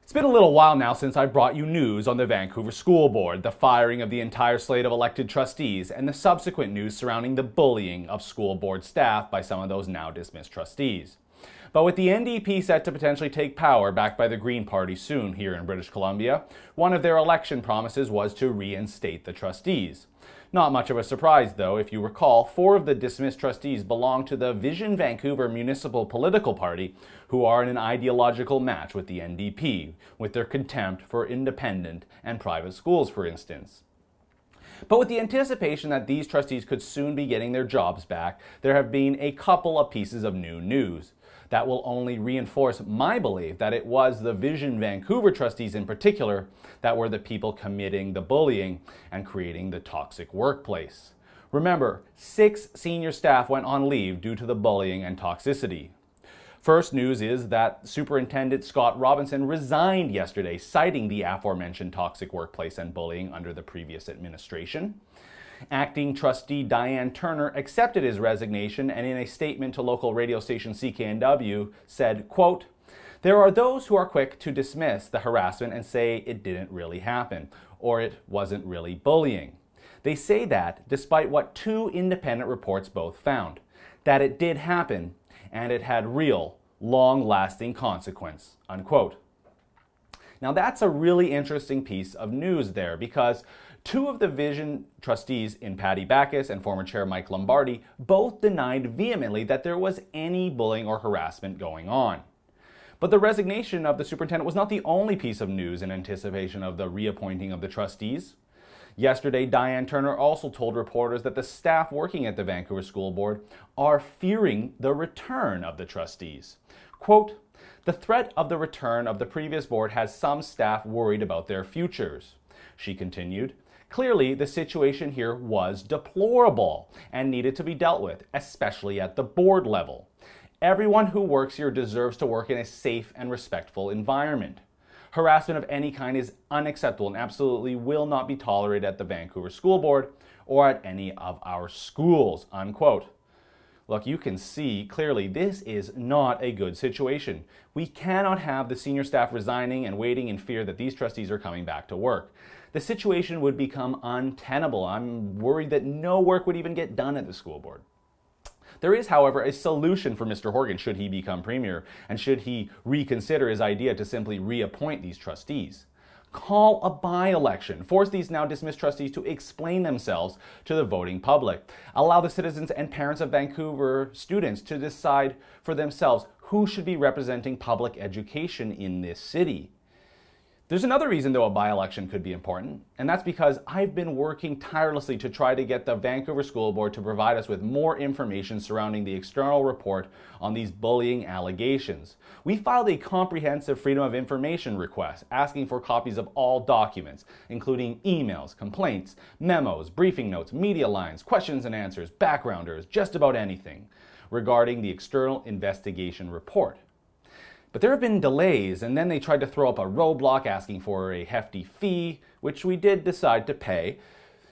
It's been a little while now since I've brought you news on the Vancouver School Board, the firing of the entire slate of elected trustees, and the subsequent news surrounding the bullying of school board staff by some of those now dismissed trustees. But with the NDP set to potentially take power, backed by the Green Party soon here in British Columbia, one of their election promises was to reinstate the trustees. Not much of a surprise, though. If you recall, 4 of the dismissed trustees belong to the Vision Vancouver Municipal Political Party, who are in an ideological match with the NDP, with their contempt for independent and private schools, for instance. But with the anticipation that these trustees could soon be getting their jobs back, there have been a couple of pieces of new news that will only reinforce my belief that it was the Vision Vancouver trustees in particular that were the people committing the bullying and creating the toxic workplace. Remember, 6 senior staff went on leave due to the bullying and toxicity. First news is that Superintendent Scott Robinson resigned yesterday, citing the aforementioned toxic workplace and bullying under the previous administration. Acting trustee Diane Turner accepted his resignation and in a statement to local radio station CKNW said, quote, "There are those who are quick to dismiss the harassment and say it didn't really happen, or it wasn't really bullying. They say that despite what 2 independent reports both found, that it did happen and it had real, long-lasting consequence," unquote. Now that's a really interesting piece of news there, because 2 of the Vision trustees in Patty Backus and former chair Mike Lombardi both denied vehemently that there was any bullying or harassment going on. But the resignation of the superintendent was not the only piece of news in anticipation of the reappointing of the trustees. Yesterday, Diane Turner also told reporters that the staff working at the Vancouver School Board are fearing the return of the trustees. Quote, "The threat of the return of the previous board has some staff worried about their futures," she continued. "Clearly, the situation here was deplorable and needed to be dealt with, especially at the board level. Everyone who works here deserves to work in a safe and respectful environment. Harassment of any kind is unacceptable and absolutely will not be tolerated at the Vancouver School Board or at any of our schools," unquote. Look, you can see clearly this is not a good situation. We cannot have the senior staff resigning and waiting in fear that these trustees are coming back to work. The situation would become untenable. I'm worried that no work would even get done at the school board. There is, however, a solution for Mr. Horgan should he become premier and should he reconsider his idea to simply reappoint these trustees. Call a by-election. Force these now dismissed trustees to explain themselves to the voting public. Allow the citizens and parents of Vancouver students to decide for themselves who should be representing public education in this city. There's another reason, though, a by-election could be important, and that's because I've been working tirelessly to try to get the Vancouver School Board to provide us with more information surrounding the external report on these bullying allegations. We filed a comprehensive Freedom of Information request asking for copies of all documents, including emails, complaints, memos, briefing notes, media lines, questions and answers, backgrounders, just about anything regarding the external investigation report. But there have been delays, and then they tried to throw up a roadblock asking for a hefty fee, which we did decide to pay.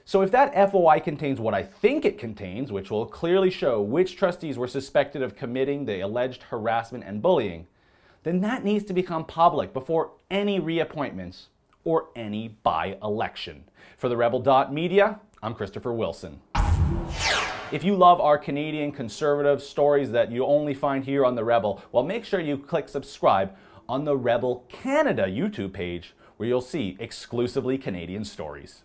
So if that FOI contains what I think it contains, which will clearly show which trustees were suspected of committing the alleged harassment and bullying, then that needs to become public before any reappointments or any by-election. For the Rebel.media, I'm Christopher Wilson. If you love our Canadian conservative stories that you only find here on The Rebel, well, make sure you click subscribe on the Rebel Canada YouTube page, where you'll see exclusively Canadian stories.